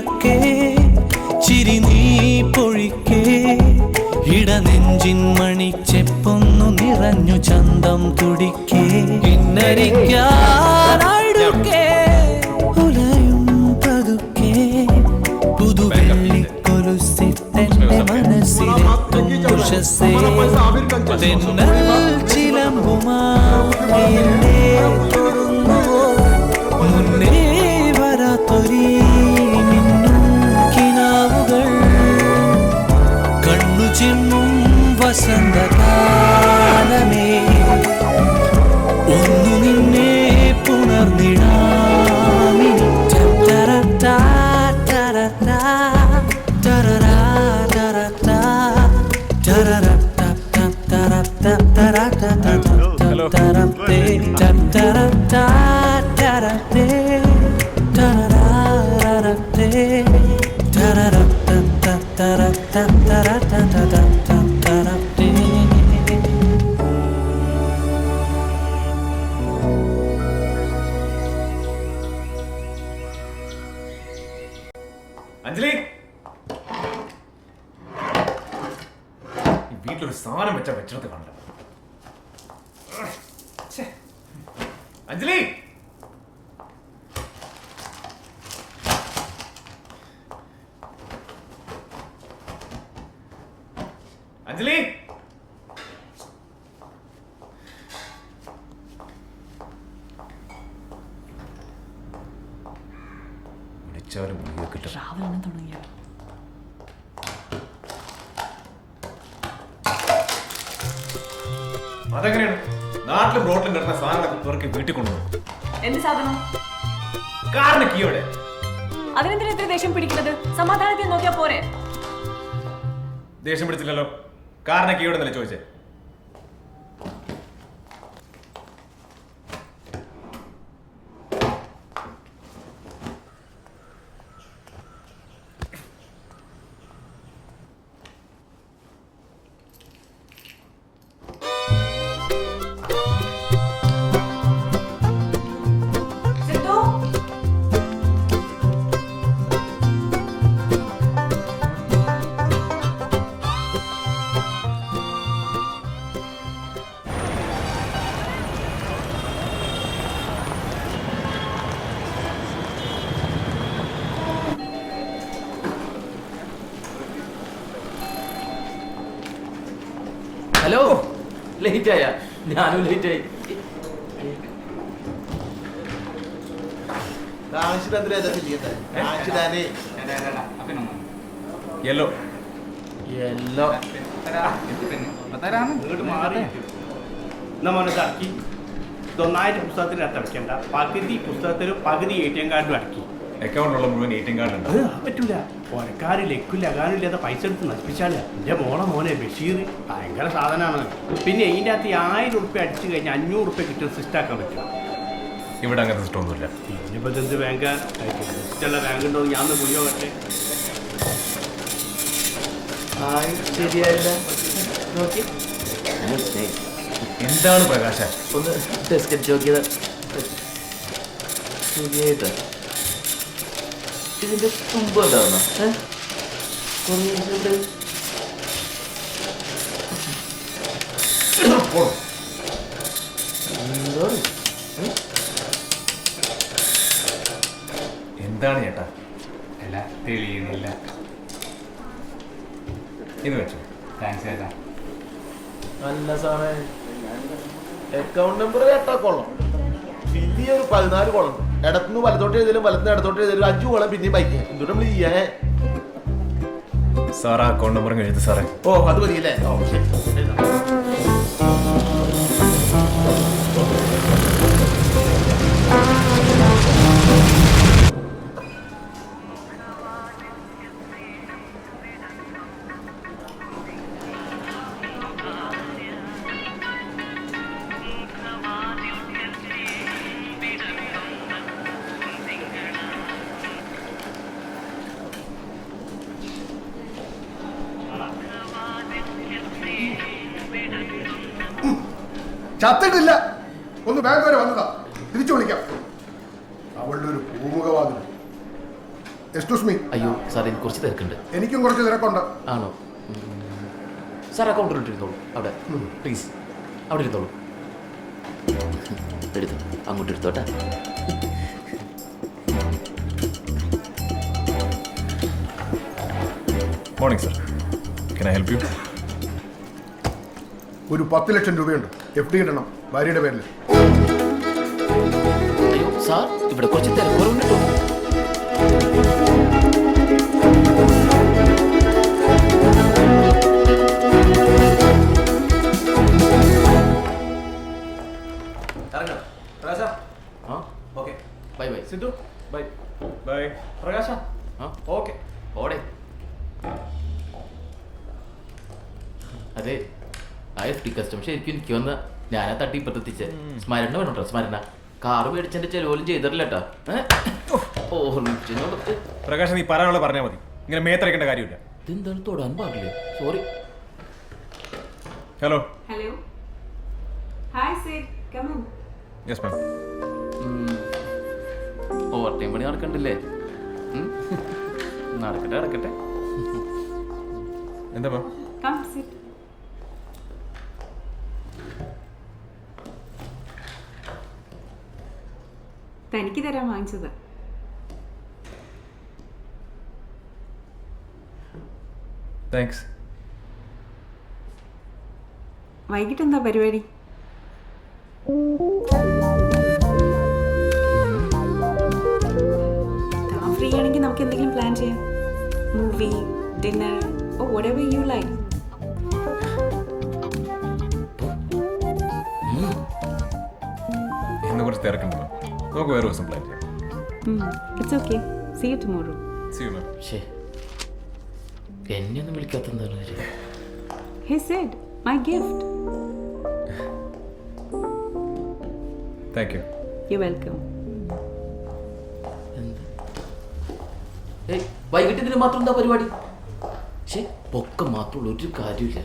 വിളക്കേ ചിരി നീ പൊഴിക്കേ ഇടനെഞ്ചിൻ മണിച്ചെപ്പൊന്നു നിറഞ്ഞു ചന്തം തുടിക്കേ കിന്നരിക്കാടുക്കേ ഉലയും പതുക്കേ പുതുവെള്ളിക്കൊലുസിട്ടെന്റെ മനസ്സിലെത്തും ഉഷസ്സേ തെന്നൽ ചിലമ്പുമാറിയെന്നെ തൊടുന്നുവോ മുന്നേ വരാത്തൊരീ മിന്നും കിനാവുകൾ കണ്ണു ചിമ്മും വസന്തകാലമേ ഒന്നു നിന്നെ പുണർന്നിടാമി ടരടാ ടരടാ ടരടാ ടരടാ അഞ്ജലി, വീട്ടിലൊരു സാധനം വെച്ചിടത്ത് കണ്ട. അഞ്ജലി, അഞ്ജലി, വിളിച്ചാലും കിട്ടും. അതെങ്ങനെയാണ് നാട്ടിലും റോട്ടിലും കിടന്ന സാധനങ്ങളൊക്കെ പേർക്ക് വീട്ടിൽ കൊണ്ടുപോകും? എന്ത് സാധനം? കാറിന് കീയോടെ. അതിനെന്തിനാ ഇത്ര ദേഷ്യം പിടിക്കുന്നത്? സമാധാനത്തിൽ നോക്കിയാ പോരെ. ദേഷ്യം പിടിച്ചില്ലല്ലോ. കാറിന് കീയോടെ എന്നല്ലേ ചോദിച്ചേ? ഹലോ, ലേറ്റ് ആയ? ഞാനും ലേറ്റ് ആയി. യെല്ലോ യെല്ലോ നമ്മളിതാക്കി ഇതൊന്നായിട്ട് പുസ്തകത്തിനകത്ത് അടയ്ക്കേണ്ട. പകുതി പുസ്തകത്തിലും പകുതി ATM കാർഡിലും അടക്കി. അക്കൗണ്ടിലുള്ള മുഴുവൻ ATM കാർഡ് ഉണ്ട്. അത് പറ്റൂല. ഓരക്കാര് ലക്കില്ല അകാനില്ലാതെ പൈസ എടുത്ത് നശിപ്പിച്ചാല്. എൻ്റെ മോനെ ബഷീർ ഭയങ്കര സാധനമാണ്. പിന്നെ ഇതിൻ്റെ അകത്ത് 1000 ഉറുപ്പ്യ അടിച്ചു കഴിഞ്ഞാൽ 500 ഉറുപ്പ്യ കിട്ടുന്ന സിസ്റ്റാക്കാൻ പറ്റും. ഇവിടെ അങ്ങനത്തെ സിസ്റ്റം ഒന്നുമില്ല. ഇനിയിപ്പോൾ എന്ത് ബാങ്ക് സിസ്റ്റമുള്ള ബാങ്ക് ഉണ്ടോ? ഞാൻ കുടിയോ പറ്റേ. ശരിയായില്ല. നോക്കി എന്താണ് പ്രകാശ? ഒന്ന് ടെസ്റ്റ് അടിച്ച് നോക്കിയത് ശരിയായിട്ട്. ഇതിന്റെ തുമ്പ് ഉണ്ടാവുന്ന എന്താണ് ചേട്ടാ? അല്ല, തെളിയുന്നില്ല. ഇത് വെച്ചു. താങ്ക്സ് ചേട്ടാ. നല്ല സാധനം. അക്കൗണ്ട് നമ്പർ കേട്ടാ കൊള്ളാം. വലിയൊരു 14 കോളം ഇടത്തുനിന്ന് വലത്തോട്ട് എഴുതിയാലും വലത്തുനിന്ന് ഇടത്തോട്ട് എഴുതിയാലും 5 കോളം പിന്നെയും ബൈക്ക് എന്തുകൊണ്ട് നമ്മൾ ചെയ്യാൻ സാറാ അക്കൗണ്ട് നമ്പർ എഴുതി സാറേ. ഓ അത് മതിയല്ലേ? ഓ ശരി. ചത്തിട്ടില്ല. ഒന്ന് ബാങ്ക് വരെ വന്നതാ. തിരിച്ചു വിളിക്കാം. അവളുടെ ഒരു പൂമുഖവാദിന് എക്സ്ക്യൂസ് മീ. അയ്യോ സാർ എനിക്ക് കുറച്ച് തിരക്കുണ്ട്. എനിക്കും കുറച്ച് തിരക്കുണ്ട്. ആണോ? സാർ അക്കൗണ്ടിലിട്ടിരുന്നോളൂ അവിടെ പ്ലീസ്. അവിടെ ഇരുന്നോളൂ. എടുത്തു അങ്ങോട്ട് എടുത്തോട്ടെ. Morning sir. Can I help you? ഒരു 10 ലക്ഷം രൂപയുണ്ട്. FD ഇടണം ഭാര്യയുടെ പേരിൽ. അയ്യോ സാർ ഇവിടെ കുറച്ച് തിരക്കുറവുണ്ട് കേട്ടോ. ഇറങ്ങണം. പ്രകാശ. ആ okay. Bye bye. Sidhu bye. Bye. Prakash. ആ ഓക്കെ. ഓടെ. അതെ ആ FD കസ്റ്റം ശരിക്കും എനിക്ക് വന്ന ഞാനാ തട്ടി ഇപ്പത്തെത്തിച്ചേ. സ്മരണ വേണോട്ടോ സ്മരണ. കാറ് മേടിച്ചെന്റെ ചെലവോലും ചെയ്തിട്ടില്ല കേട്ടാ. ഓർമ്മിച്ചോട്. പ്രകാശ നീ പറയാനുള്ള പറഞ്ഞാൽ മതി. ഇങ്ങനെ മേത്തരക്കേണ്ട കാര്യമില്ല. ഇതെന്താണ് തൊടാൻ പാടില്ലേ? Sorry. Hello. Hello. Hi sir, come in. Yes ma'am. Over time പണി നടക്കണ്ടില്ലേ? നടക്കട്ടെ നടക്കട്ടെ. എന്താ മാം? Come sit. തനിക്ക് തരാൻ വാങ്ങിച്ചത്. താങ്ക്സ്. വൈകിട്ട് എന്താ പരിപാടി? താൻ ഫ്രീ ആണെങ്കിൽ നമുക്ക് എന്തെങ്കിലും പ്ലാൻ ചെയ്യാം. Movie, dinner, oh whatever you like. ഇന്ന് കുറച്ച് തിരക്കുണ്ട് മാം. നമുക്ക് വേറെ ദിവസം പ്ലാൻ ചെയ്യാം. It's okay. See you tomorrow. See you, ma'am. ശേ എന്നെ ഒന്നും വിളിക്കാത്ത എന്താണ് കാര്യം? He said, my gift. Thank you. You're welcome. എന്ത്? ഏയ് വൈകിട്ട് ഇതിന് മാത്രം എന്താ പരിപാടി? ശേ പൊക്കം മാത്രമുള്ള ഒരു കാര്യമില്ല.